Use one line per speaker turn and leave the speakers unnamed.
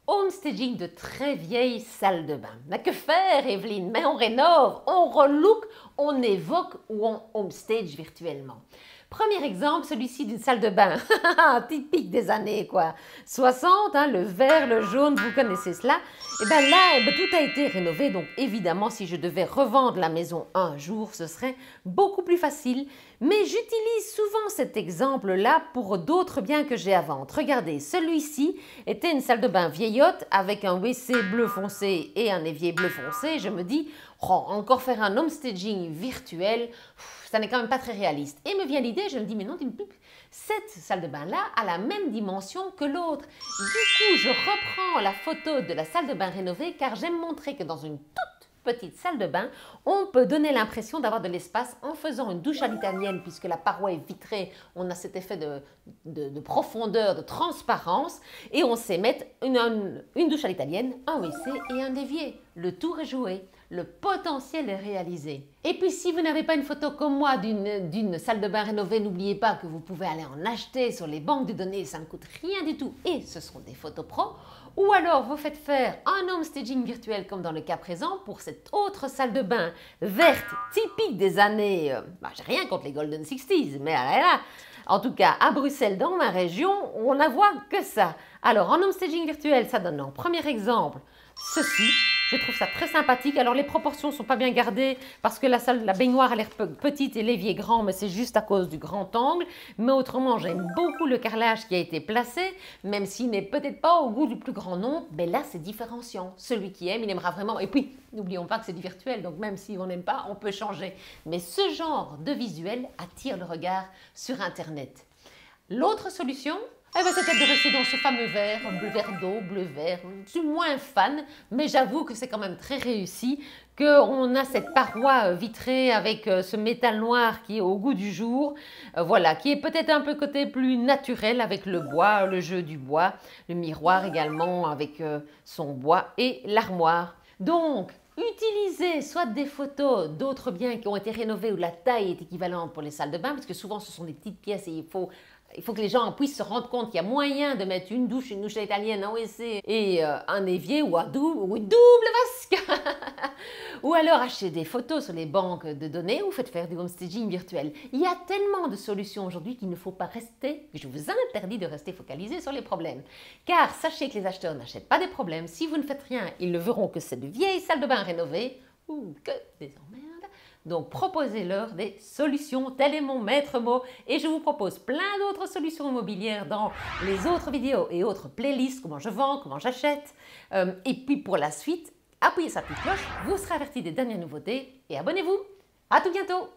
Homestaging de très vieilles salles de bain. Mais que faire, Evelyne? Mais on rénove, on relook, on évoque ou on homestage virtuellement. Premier exemple, celui-ci d'une salle de bain, typique des années 60, hein, le vert, le jaune, vous connaissez cela. Et bien là, tout a été rénové, donc évidemment, si je devais revendre la maison un jour, ce serait beaucoup plus facile. Mais j'utilise souvent cet exemple-là pour d'autres biens que j'ai à vendre. Regardez, celui-ci était une salle de bain vieillotte avec un WC bleu foncé et un évier bleu foncé. Je me dis, oh, encore faire un homestaging virtuel, ça n'est quand même pas très réaliste. Et me vient l'idée, je me dis, mais non, cette salle de bain-là a la même dimension que l'autre. Du coup, je reprends la photo de la salle de bain rénovée car j'aime montrer que dans une toute petite salle de bain, on peut donner l'impression d'avoir de l'espace en faisant une douche à l'italienne puisque la paroi est vitrée, on a cet effet de profondeur, de transparence et on sait mettre une douche à l'italienne, un WC et un évier. Le tour est joué, le potentiel est réalisé. Et puis si vous n'avez pas une photo comme moi d'une salle de bain rénovée, n'oubliez pas que vous pouvez aller en acheter sur les banques de données, ça ne coûte rien du tout et ce sont des photos pro. Ou alors vous faites faire un homestaging virtuel comme dans le cas présent pour cette autre salle de bain verte typique des années, j'ai rien contre les Golden 60s, mais là, en tout cas à Bruxelles dans ma région, on n'a voit que ça. Alors en homestaging virtuel, ça donne en premier exemple ceci. Je trouve ça très sympathique. Alors les proportions ne sont pas bien gardées parce que la baignoire a l'air petite et l'évier grand, mais c'est juste à cause du grand angle. Mais autrement, j'aime beaucoup le carrelage qui a été placé, même s'il n'est peut-être pas au goût du plus grand nombre. Mais là, c'est différenciant. Celui qui aime, il aimera vraiment. Et puis, n'oublions pas que c'est du virtuel, donc même si on n'aime pas, on peut changer. Mais ce genre de visuel attire le regard sur Internet. L'autre solution, c'est peut-être de rester dans ce fameux vert, bleu vert d'eau, bleu vert. Je suis moins fan, mais j'avoue que c'est quand même très réussi, qu'on a cette paroi vitrée avec ce métal noir qui est au goût du jour, voilà, qui est peut-être un peu côté plus naturel avec le bois, le jeu du bois, le miroir également avec son bois et l'armoire. Donc, utilisez soit des photos d'autres biens qui ont été rénovés où la taille est équivalente pour les salles de bain, parce que souvent ce sont des petites pièces et il faut que les gens puissent se rendre compte qu'il y a moyen de mettre une douche à l'italienne, un WC et un évier ou une double vasque. Ou alors achetez des photos sur les banques de données ou faites faire du homestaging virtuel. Il y a tellement de solutions aujourd'hui qu'il ne faut pas rester, je vous interdis de rester focalisé sur les problèmes. Car sachez que les acheteurs n'achètent pas des problèmes. Si vous ne faites rien, ils ne verront que cette vieille salle de bain rénovée ou que des emmerdes. Donc, proposez-leur des solutions, tel est mon maître mot. Et je vous propose plein d'autres solutions immobilières dans les autres vidéos et autres playlists, comment je vends, comment j'achète. Et puis pour la suite, appuyez sur la petite cloche, vous serez averti des dernières nouveautés et abonnez-vous. À tout bientôt!